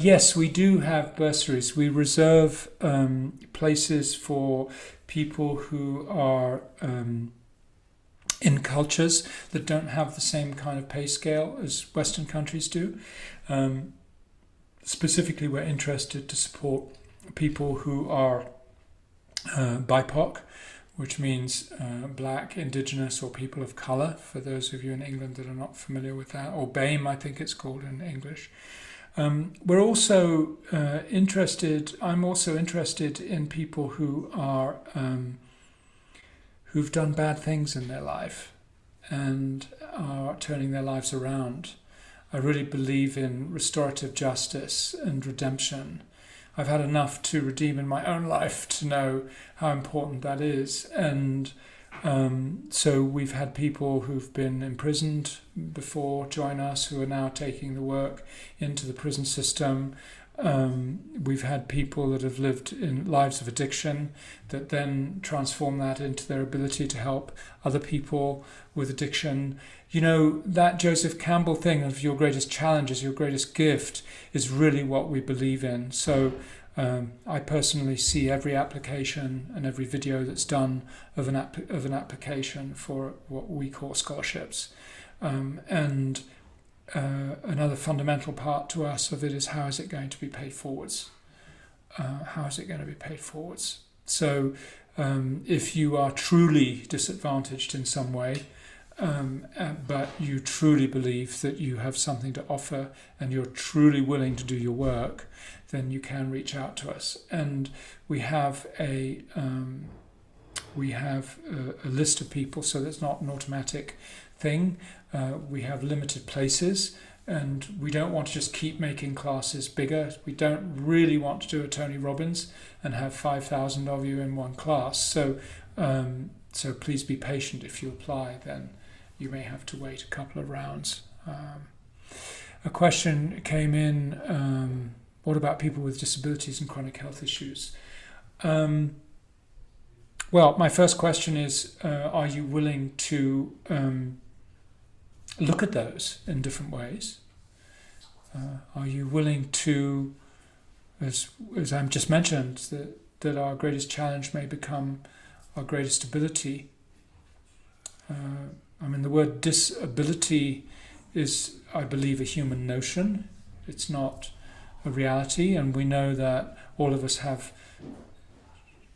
Yes, we do have bursaries. We reserve places for people who are in cultures that don't have the same kind of pay scale as Western countries do. Um, Specifically, we're interested to support people who are BIPOC, which means black, indigenous, or people of colour, for those of you in England that are not familiar with that, or BAME, I think it's called in English. We're also I'm also interested in people who are who've done bad things in their life and are turning their lives around. I really believe in restorative justice and redemption. I've had enough to redeem in my own life to know how important that is. And so we've had people who've been imprisoned before join us, who are now taking the work into the prison system. We've had people that have lived in lives of addiction that then transform that into their ability to help other people with addiction. You know, that Joseph Campbell thing of your greatest challenge is your greatest gift is really what we believe in. So I personally see every application and every video that's done of an application for what we call scholarships. And another fundamental part to us of it is, how is it going to be paid forwards? How is it going to be paid forwards? So if you are truly disadvantaged in some way, but you truly believe that you have something to offer and you're truly willing to do your work, then you can reach out to us. And we have a list of people, so that's not an automatic thing. We have limited places, and we don't want to just keep making classes bigger. We don't really want to do a Tony Robbins and have 5,000 of you in one class. So please be patient. If you apply, then you may have to wait a couple of rounds. A question came in, what about people with disabilities and chronic health issues? Well, my first question is, are you willing to look at those in different ways? Are you willing to, as I've just mentioned, that our greatest challenge may become our greatest ability? The word disability is, I believe, a human notion. It's not a reality, and we know that all of us have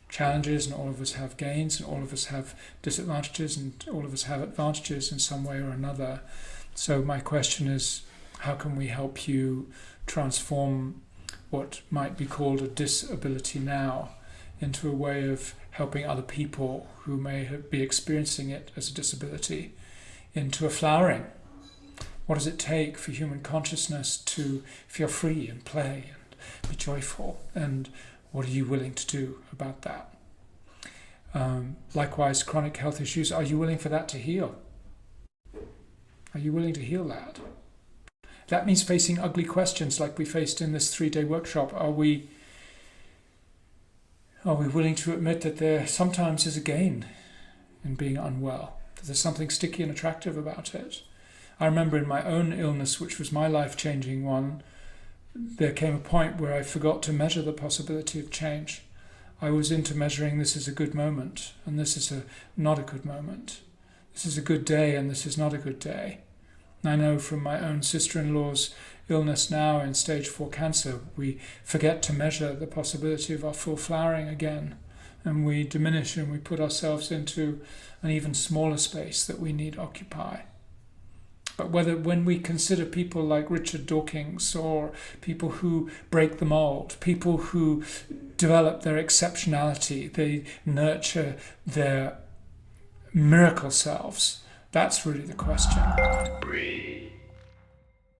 challenges, and all of us have gains, and all of us have disadvantages, and all of us have advantages in some way or another. So my question is, how can we help you transform what might be called a disability now into a way of helping other people who may be experiencing it as a disability into a flowering? What does it take for human consciousness to feel free and play and be joyful? And what are you willing to do about that? Likewise, chronic health issues, are you willing for that to heal? Are you willing to heal that? That means facing ugly questions like we faced in this 3-day workshop. Are we willing to admit that there sometimes is a gain in being unwell? That there's something sticky and attractive about it? I remember in my own illness, which was my life-changing one, there came a point where I forgot to measure the possibility of change. I was into measuring this is a good moment, and this is not a good moment. This is a good day, and this is not a good day. And I know from my own sister-in-law's illness now in stage 4 cancer, we forget to measure the possibility of our full flowering again, and we diminish and we put ourselves into an even smaller space that we need occupy. But when we consider people like Richard Dawkins, or people who break the mold, people who develop their exceptionality, they nurture their miracle selves, that's really the question. Breathe.